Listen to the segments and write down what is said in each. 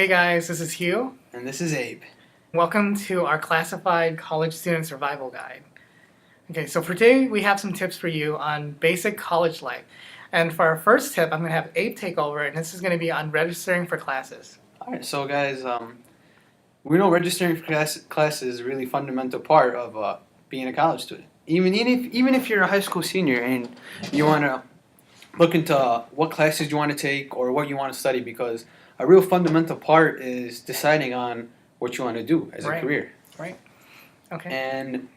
Hey guys, this is Hugh. And this is Abe. Welcome to our classified college student survival guide. Okay, so for today we have some tips for you on basic college life. And for our first tip, I'm going to have Abe take over, and this is going to be on registering for classes. Alright, so guys, we know registering for classes is a really fundamental part of being a college student. Even if you're a high school senior and you want to look into what classes you want to take or what you want to study, because a real fundamental part is deciding on what you want to do as a career. Right. Okay. And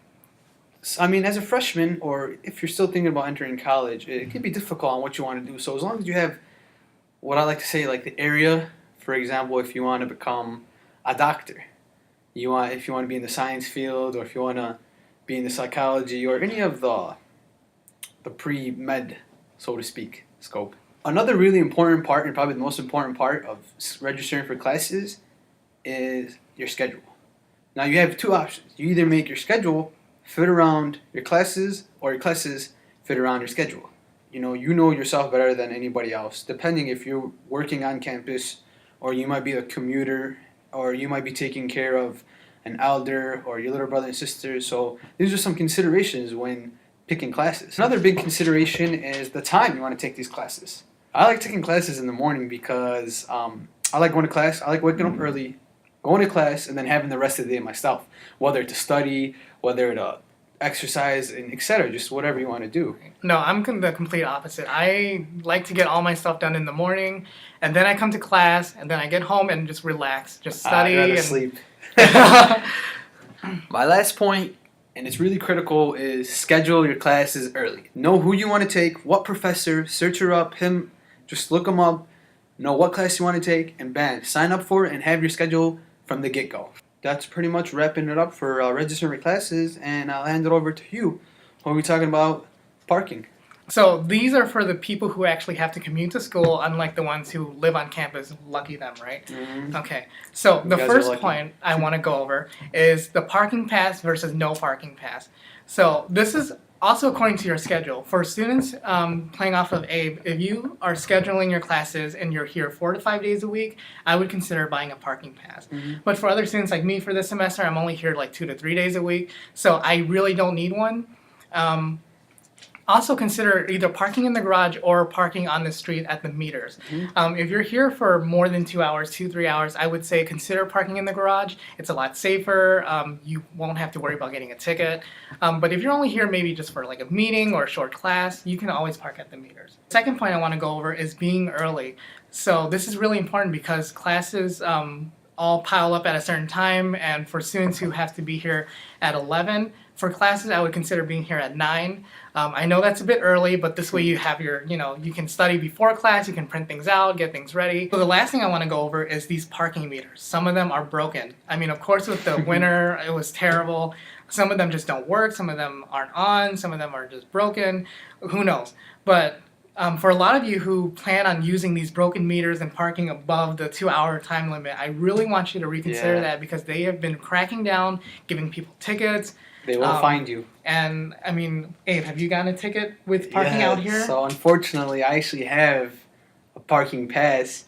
I mean, as a freshman, or if you're still thinking about entering college, it can be difficult on what you want to do. So as long as you have what I like to say, like the area, for example, if you want to become a doctor, if you want to be in the science field, or if you want to be in the psychology, or any of the pre-med, so to speak, scope. Another really important part, and probably the most important part of registering for classes, is your schedule. Now you have two options. You either make your schedule fit around your classes, or your classes fit around your schedule. You know yourself better than anybody else, depending if you're working on campus, or you might be a commuter, or you might be taking care of an elder, or your little brother and sister. So these are some considerations when picking classes. Another big consideration is the time you want to take these classes. I like taking classes in the morning because I like going to class. I like waking up early, going to class, and then having the rest of the day myself, whether to study, whether to exercise, and etc. Just whatever you want to do. No, I'm the complete opposite. I like to get all my stuff done in the morning, and then I come to class, and then I get home and just relax, just study. I'd rather sleep. My last point, and it's really critical, is schedule your classes early. Know who you want to take, what professor, search her up, him, just look him up, know what class you want to take, and bam, sign up for it and have your schedule from the get-go. That's pretty much wrapping it up for registering classes, and I'll hand it over to you when we're talking about parking. So these are for the people who actually have to commute to school, unlike the ones who live on campus. Lucky them, right? Mm-hmm. Okay. So the first lucky. point I want to go over is the parking pass versus no parking pass. So this is also according to your schedule. For students playing off of Abe, if you are scheduling your classes and you're here 4 to 5 days a week, I would consider buying a parking pass. Mm-hmm. But for other students like me for this semester, I'm only here like 2 to 3 days a week, so I really don't need one. Also consider either parking in the garage or parking on the street at the meters. Mm-hmm. If you're here for more than 2 hours, 2-3 hours, I would say consider parking in the garage. It's a lot safer. You won't have to worry about getting a ticket. But if you're only here maybe just for like a meeting or a short class, you can always park at the meters. Second point I want to go over is being early. So this is really important because classes all pile up at a certain time, and for students who have to be here at 11, for classes I would consider being here at 9. I know that's a bit early, but this way you have your, you can study before class, you can print things out, get things ready. So the last thing I want to go over is these parking meters. Some of them are broken. I mean, of course with the winter it was terrible. Some of them just don't work, some of them aren't on, some of them are just broken. Who knows? But for a lot of you who plan on using these broken meters and parking above the 2-hour time limit, I really want you to reconsider that, because they have been cracking down, giving people tickets. They will find you. And, I mean, Abe, have you gotten a ticket with parking out here? So, unfortunately, I actually have a parking pass,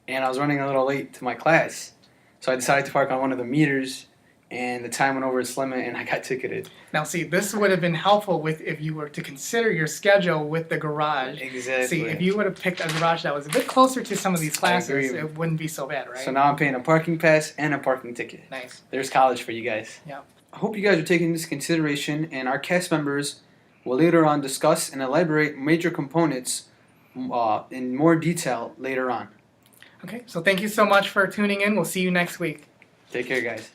and I was running a little late to my class. So I decided to park on one of the meters, and the time went over its limit, and I got ticketed. Now, see, this would have been helpful if you were to consider your schedule with the garage. Exactly. See, if you would have picked a garage that was a bit closer to some of these classes, it wouldn't be so bad, right? So now I'm paying a parking pass and a parking ticket. Nice. There's college for you guys. Yeah. I hope you guys are taking this into consideration, and our cast members will later on discuss and elaborate major components in more detail later on. Okay, so thank you so much for tuning in. We'll see you next week. Take care, guys.